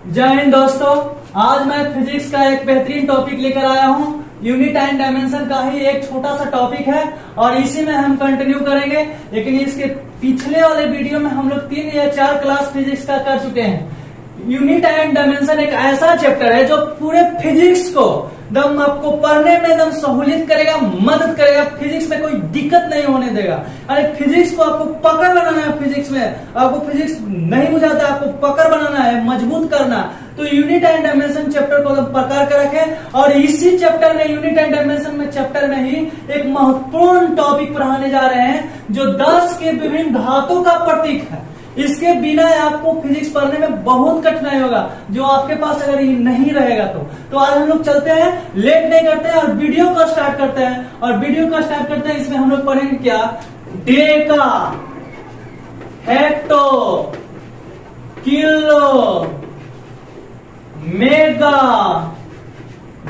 जय हिंद दोस्तों। आज मैं फिजिक्स का एक बेहतरीन टॉपिक लेकर आया हूँ। यूनिट एंड डायमेंशन का ही एक छोटा सा टॉपिक है और इसी में हम कंटिन्यू करेंगे। लेकिन इसके पिछले वाले वीडियो में हम लोग 3 या 4 क्लास फिजिक्स का कर चुके हैं। यूनिट एंड डायमेंशन एक ऐसा चैप्टर है जो पूरे फिजिक्स को दम आपको पढ़ने में दम सहूलियत करेगा, मदद करेगा। फिजिक्स में कोई दिक्कत नहीं होने देगा। अरे फिजिक्स को आपको पकड़ बनाना है। फिजिक्स में आपको फिजिक्स नहीं बुझाता, आपको पकड़ बनाना है, मजबूत करना। तो यूनिट एंड डायमेंशन चैप्टर को दम पकड़ कर रखें और इसी चैप्टर में, यूनिट एंड डायमेंशन में चैप्टर में ही एक महत्वपूर्ण टॉपिक पढ़ाने जा रहे हैं जो 10 के विभिन्न धातुओं का प्रतीक है। इसके बिना आपको फिजिक्स पढ़ने में बहुत कठिनाई होगा, जो आपके पास अगर ये नहीं रहेगा तो आज हम लोग चलते हैं, लेट नहीं करते हैं और वीडियो को स्टार्ट करते हैं। इसमें हम लोग पढ़ेंगे क्या? डेका, हेक्टो, किलो, मेगा,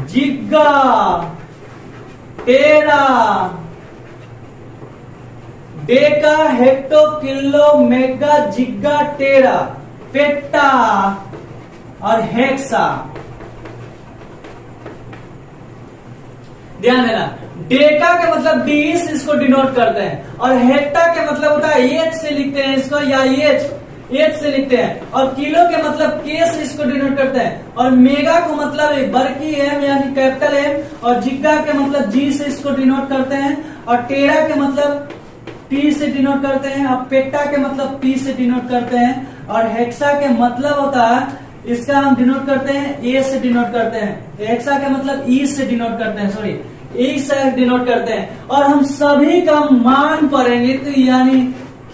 जिग्गा, टेरा। डेका, हेक्टो, किलो, मेगा, जिग्गा, टेरा, पेट्टा और हेक्सा। ध्यान देना, डेका के मतलब डी से इसको डिनोट करते हैं और हेक्टा के मतलब होता है एच से लिखते हैं इसको, या एच से लिखते हैं। और किलो के मतलब के से इसको डिनोट करते हैं और मेगा को मतलब बड़की एम यानी कैपिटल एम और जिग्गा के मतलब जी से इसको डिनोट करते हैं और टेरा के मतलब टी से डिनोट करते हैं और पेट्टा के मतलब पी से डिनोट करते हैं और हेक्सा के मतलब होता है, इसका हम डिनोट करते हैं ए से डिनोट करते हैं। हेक्सा के मतलब ई से डिनोट करते हैं, सॉरी ई से डिनोट करते हैं। और हम सभी का मान पढ़ेंगे तो यानी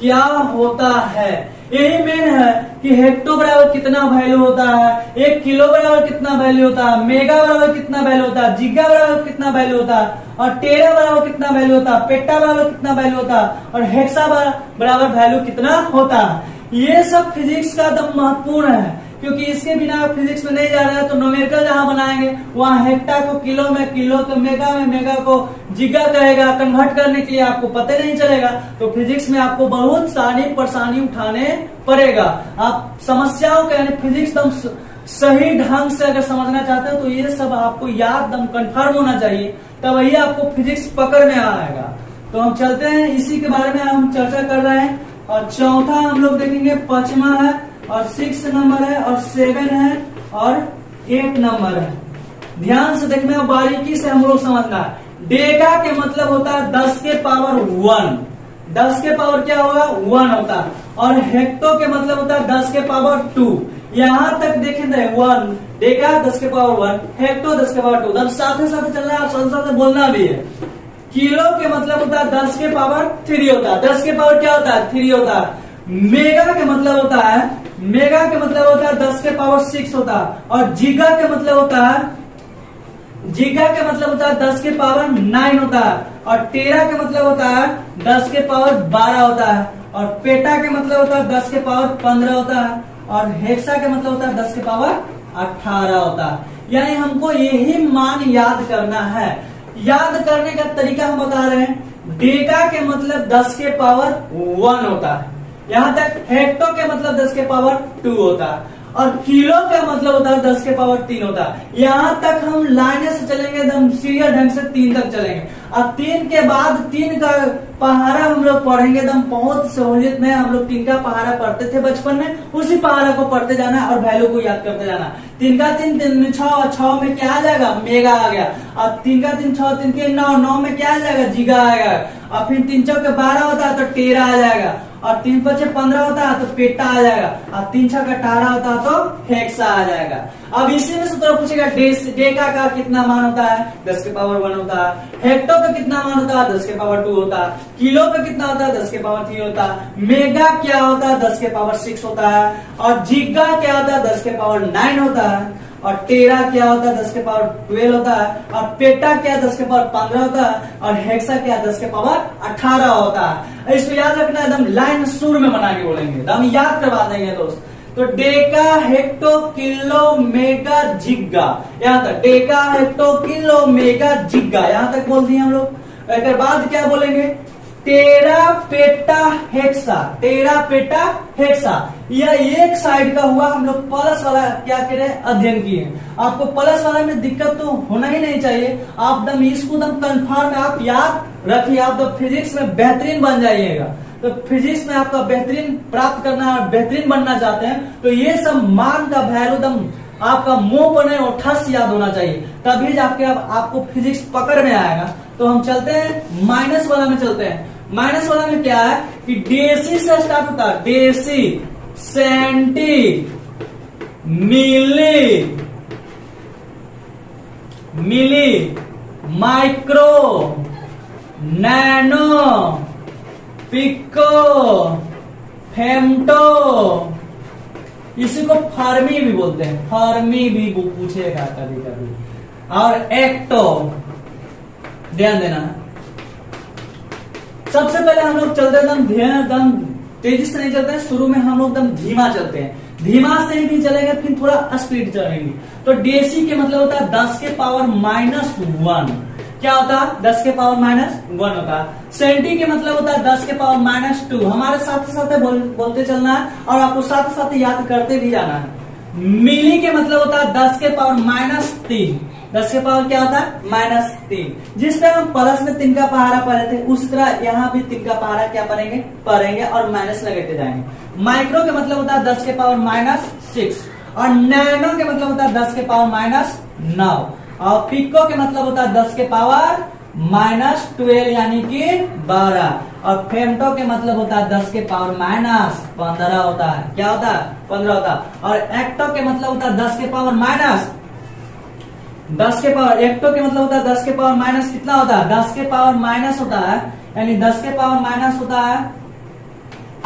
क्या होता है, यही मेन है कि हेक्टो बराबर कितना वैल्यू होता है, 1 किलो बराबर कितना वैल्यू होता है, मेगा बराबर कितना वैल्यू होता है, जिग्गा बराबर कितना वैल्यू होता है और टेरा बराबर कितना वैल्यू होता है, पेट्टा बराबर कितना वैल्यू होता है और हेक्सा बराबर वैल्यू कितना होता है। ये सब फिजिक्स का एकदम महत्वपूर्ण है, क्योंकि इसके बिना आप फिजिक्स में नहीं जा रहे हैं तो न्यूमेरिकल जहां बनाएंगे वहां हेक्टा को किलो में, किलो को मेगा में, मेगा को जिग्गा कहेगा। कन्वर्ट करने के लिए आपको पता नहीं चलेगा तो फिजिक्स में आपको बहुत सारी परेशानी उठाने पड़ेगा। आप समस्याओं के यानी फिजिक्स दम सही ढंग से अगर समझना चाहते हो तो ये सब आपको याद दम कन्फर्म होना चाहिए, तब वही आपको फिजिक्स पकड़ में आएगा। तो हम चलते हैं, इसी के बारे में हम चर्चा कर रहे हैं। और चौथा हम लोग देखेंगे, 5वां है और 6 नंबर है और 7 है और 8 नंबर है। ध्यान से देखना, बारीकी से हम लोग समझना है। डेका के मतलब होता है 10 के पावर 1। 10 के पावर क्या होगा? 1 होता है। और हेक्टो के मतलब होता है 10 के पावर 2। यहां तक देखेंगे 1 डेका 10 के पावर 1, हेक्टो 10 के पावर 2। तब साथ चलना है, साथ साथ बोलना भी है। किलो के मतलब होता है 10 के पावर 3 होता है। 10 के पावर क्या होता है? 3 होता है। मेगा के मतलब होता है 10 के पावर 6 होता है। और जिग्गा के मतलब होता है 10 के पावर 9 होता है। और टेरा के मतलब होता है 10 के पावर 12 होता है। और पेटा के मतलब होता है 10 के पावर 15 होता है। और हेक्सा के मतलब होता है 10 के पावर 18 होता है। यानी हमको यही मान याद करना है। याद करने का तरीका हम बता रहे हैं। डेका के मतलब 10 के पावर 1 होता है, यहां तक। हेक्टो के मतलब 10 के पावर 2 होता है और किलो का मतलब होता है 10 के पावर 3 होता है। यहां तक हम लाइने से चलेंगे, एकदम सीरियस ढंग से 3 तक चलेंगे। अब 3 के बाद 3 का पहाड़ा हम लोग पढ़ेंगे, एकदम बहुत सहूलियत में। हम लोग 3 का पहाड़ा पढ़ते थे बचपन में, उसी पहाड़ा को पढ़ते जाना और वैल्यू को याद करते जाना। 3 का 3 6 में क्या आ जाएगा? मेगा आ गया। अब 3 का 3 6 3 के 9 में क्या आ जाएगा? जिग्गा आएगा। और फिर 3 चौक 12 होता है तो टेरा आ जाएगा। और 3 5 15 होता है तो पेट्टा आ जाएगा। और 3 6 18 होता है तो हेक्सा आ जाएगा। अब इसी में से तो पूछेगा डेका का कितना मान होता है? 10 के पावर 1 होता है। हेक्टो का कितना मान होता है? 10 के पावर 2 होता है। किलो का कितना होता है? 10 के पावर 3 होता है। मेगा क्या होता है? 10 के पावर 6 होता है। और जिग्गा क्या होता है? 10 के पावर 9 होता है। और टेरा क्या होता है? 10 के पावर 12 होता है। और पेटा क्या 10 के पावर 15 होता है। और हेक्सा क्या 10 के पावर 18 होता है। इसको याद रखना, एकदम लाइन सुर में बना के बोलेंगे, एकदम याद करवा देंगे दोस्त। तो डेका, हेक्टो, किलो, मेगा, जिग्गा, यहाँ तक डेका, हेक्टो, किलो, मेगा, जिग्गा, यहाँ तक बोल दिए हम लोग। एक बाद क्या बोलेंगे? टेरा पेटा हेक्सा, टेरा पेटा हेक्सा। या एक साइड का हुआ, हम लोग प्लस वाला क्या करें अध्ययन किए। आपको प्लस वाला में दिक्कत तो होना ही नहीं चाहिए, आप एकदम इसको एकदम कंफर्म आप याद रखिए, आप तो फिजिक्स में बेहतरीन बन जाइएगा। तो फिजिक्स में आपका बेहतरीन प्राप्त करना और बेहतरीन बनना चाहते हैं तो ये सब मान का वैल्यू एकदम आपका मुंह पर नहीं और ठस याद होना चाहिए, तभी जाके आपको फिजिक्स पकड़ में आएगा। तो हम चलते हैं माइनस वाला में चलते हैं। माइनस वाला में क्या है कि डेसी से स्टार्ट होता है, डेसी, सेंटी, मिली, मिली, माइक्रो, नैनो, पिको, फेम्टो, इसी को फर्मी भी बोलते हैं, फर्मी भी पूछेगा कभी कभी, और एक्टो। ध्यान देना है। सबसे पहले हम लोग चलते एकदम तेजी से नहीं चलते हैं, शुरू में हम लोग एकदम धीमा चलते हैं, धीमा से भी चलेंगे फिर थोड़ा स्पीड चलेंगे। तो डेसी के मतलब होता है 10 के पावर -1, क्या होता है 10 के पावर -1 होता है। सेंटी के मतलब होता है 10 के पावर -2, हमारे साथ साथ बोलते चलना है और आपको साथ साथ याद करते भी जाना है। मिली के मतलब होता है 10 के पावर -3, 10 के पावर क्या होता है -3। जिस तरह हम प्लस में 3 का पहाड़ा पढ़े थे उसी तरह यहाँ भी 3 का पहाड़ा क्या पढ़ेंगे और माइनस लगाते जाएंगे। माइक्रो के मतलब होता है 10 के पावर -6 और नैनो के मतलब होता है 10 के पावर -9 और पिको के मतलब होता है 10 के पावर -12 यानी कि 12 और फेम्टो के मतलब होता है 10 के पावर -15 होता है। क्या होता है 15 होता है। और एक्टो के मतलब होता है 10 के पावर -10 के पावर, एक्टो के मतलब होता है 10 के पावर माइनस कितना होता है 10 के पावर माइनस होता है, यानी 10 के पावर माइनस होता है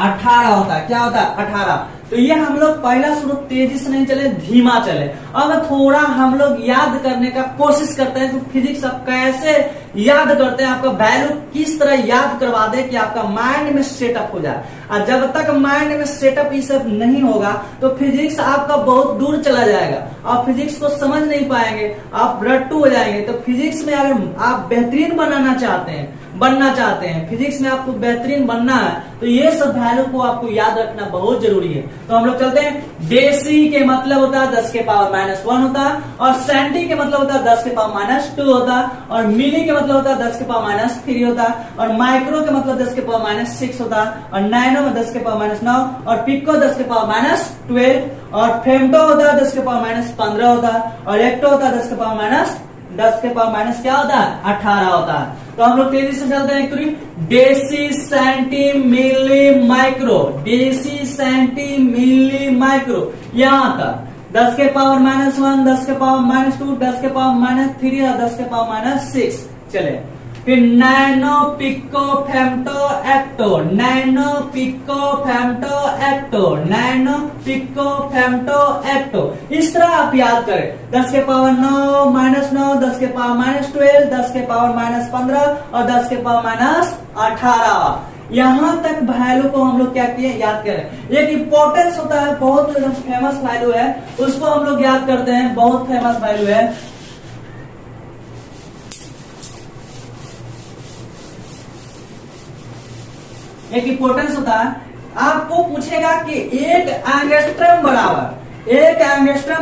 18 होता है। क्या होता है 18। तो ये हम लोग पहला शुरू तेजी से नहीं चले, धीमा चले। अब थोड़ा हम लोग याद करने का कोशिश करते हैं तो फिजिक्स आप कैसे याद करते हैं, आपका वैल्यू किस तरह याद करवा दे कि आपका माइंड में सेटअप हो जाए। और जब तक माइंड में सेटअप ये सब नहीं होगा तो फिजिक्स आपका बहुत दूर चला जाएगा, आप फिजिक्स को समझ नहीं पाएंगे, आप रट्टू हो जाएंगे। तो फिजिक्स में अगर आप बेहतरीन बनना चाहते हैं, फिजिक्स में आपको बेहतरीन बनना है तो ये सब वैल्यू को आपको याद रखना बहुत जरूरी है। तो हम लोग चलते हैं। डेसी के मतलब होता है 10 के पावर -1 होता है और सेंटी के मतलब होता है 10 के पावर -2 होता है और मिली के मतलब होता है 10 के पावर -3 होता है और माइक्रो के मतलब 10 के पावर -6 होता है और नैनो में 10 के पावर -9 और पिको 10 के पावर -12 और फेम्टो होता है 10 के पावर -15 होता है और एक्टो होता है 10 के पावर -10 के पावर माइनस क्या होता है 18 होता है। तो हम लोग तेजी से चलते हैं। डेसी, सेंटी, मिली, माइक्रो, डेसी, सेंटी, मिली, माइक्रो, यहाँ तक 10 के पावर -1, 10 के पावर -2, 10 के पावर -3 और 10 के पावर -6 चले। फिर nano, pico, femto, atto, nano, pico, femto, atto, nano, pico, femto, atto. इस तरह आप याद करें। 10 के पावर -9, -9, 10 के पावर -12, 10 के पावर -15 और 10 के पावर -18। यहाँ तक वैल्यू को हम लोग क्या किए याद करें। एक इंपॉर्टेंस होता है, बहुत फेमस वैल्यू है, उसको हम लोग याद करते हैं, बहुत फेमस वैल्यू है। एक इंपॉर्टेंस होता है, आपको पूछेगा कि एक एंगस्ट्रम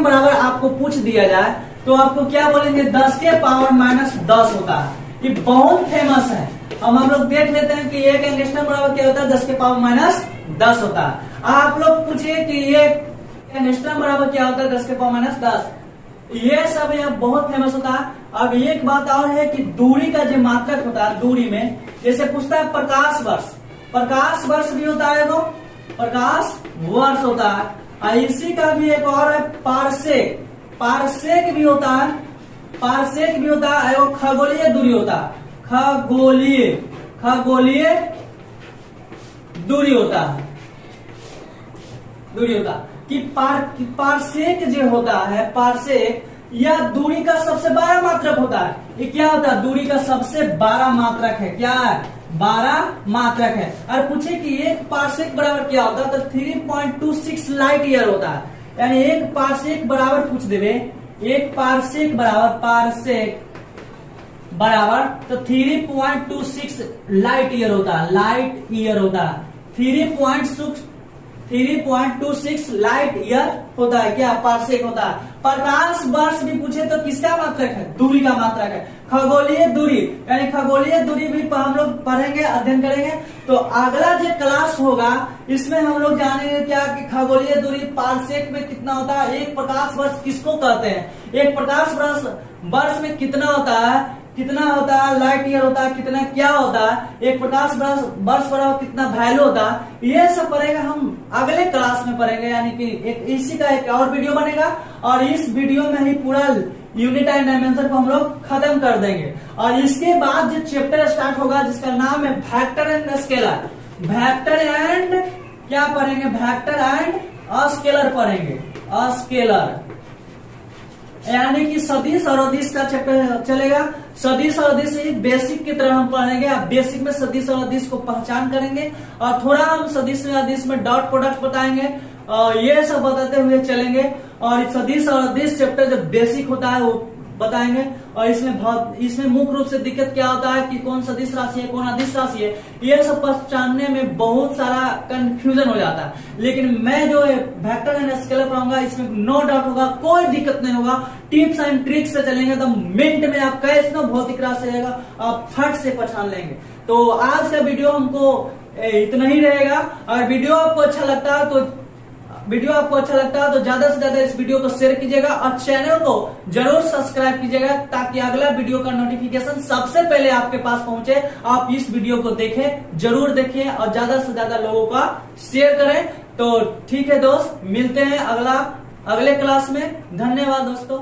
बराबर आपको पूछ दिया जाए तो आपको क्या बोलेंगे 10 के पावर -10 होता है। ये बहुत फेमस है। अब हम लोग देख लेते हैं कि एक एंगस्ट्रम बराबर क्या होता है 10 के पावर -10 होता है। आप लोग पूछिए कि एक एंगस्ट्रम बराबर क्या होता है 10 के पावर -10। ये सब यहाँ बहुत फेमस होता है। अब एक बात और है कि दूरी का जो मात्रक होता है, दूरी में जैसे पूछता है प्रकाश वर्ष, प्रकाश वर्ष भी होता है, तो प्रकाश वर्ष होता है। इसी का भी एक और है पारसेक, पारसेक भी होता है, पारसेक भी होता है और खगोलीय दूरी होता है, खगोलीय दूरी होता है, दूरी होता है कि पारसेक जो होता है, पारसेक यह दूरी का सबसे बड़ा मात्रक होता है। ये क्या होता है दूरी का सबसे बड़ा मात्रक है, क्या है 12 मात्रक है। और पूछे कि एक पारसेक बराबर क्या होता है तो 3.26 लाइट ईयर होता है। यानी एक पारसेक बराबर पूछ देवे, एक पारसेक बराबर तो 3.26 लाइट ईयर होता है, लाइट ईयर होता है। 3.26 लाइट ईयर होता है। क्या पारसेक होता है। प्रकाश वर्ष भी पूछे तो किसका मात्रक है, दूरी का मात्रक है। खगोलीय दूरी यानी खगोलीय दूरी भी हम लोग पढ़ेंगे, अध्ययन करेंगे। तो अगला जो क्लास होगा इसमें हम लोग जानेंगे क्या कि खगोलीय दूरी पारसेक में कितना होता है, एक प्रकाश वर्ष किसको कहते हैं, एक प्रकाश वर्ष में कितना होता है, कितना होता है लाइट ईयर होता है, कितना क्या होता है, एक प्रकाश वर्ष बराबर कितना वैल्यू होता है। ये सब पढ़ेगा हम अगले क्लास में पढ़ेंगे, यानी कि इसी का एक और वीडियो बनेगा और इस वीडियो में ही पूरा यूनिट एंड डायमेंशन को हम लोग खत्म कर देंगे। और इसके बाद जो चैप्टर स्टार्ट होगा जिसका नाम है vector and scalar. Vector and क्या पढ़ेंगे, वेक्टर एंड स्केलर पढ़ेंगे, स्केलर यानी कि सदिश और अदिश का चैप्टर चलेगा। सदिश और अदिश बेसिक की तरह हम पढ़ेंगे। आप बेसिक में सदिश और अदिश को पहचान करेंगे और थोड़ा हम सदिश में अदिश में डॉट प्रोडक्ट बताएंगे, ये सब बताते हुए चलेंगे। और सदिश और अदिश चैप्टर जो बेसिक होता है वो बताएंगे। और इसमें मुख्य रूप से दिक्कत क्या होता है कि कौन सदिश राशि है कौन अदिश राशि है, ये सब पहचानने में बहुत सारा कंफ्यूजन हो जाता है। लेकिन मैं जो वेक्टर एंड स्केलर पढ़ाऊंगा इसमें नो डाउट होगा, कोई दिक्कत नहीं होगा। टिप्स एंड ट्रिक्स से चलेंगे तो मिनट में आप कैसे भौतिक राशि रहेगा आप फट से पहचान लेंगे। तो आज का वीडियो हमको इतना ही रहेगा। और वीडियो आपको अच्छा लगता है तो ज्यादा से ज्यादा इस वीडियो को शेयर कीजिएगा और चैनल को जरूर सब्सक्राइब कीजिएगा ताकि अगला वीडियो का नोटिफिकेशन सबसे पहले आपके पास पहुंचे। आप इस वीडियो को देखें, जरूर देखें और ज्यादा से ज्यादा लोगों का शेयर करें। तो ठीक है दोस्त, मिलते हैं अगले क्लास में। धन्यवाद दोस्तों।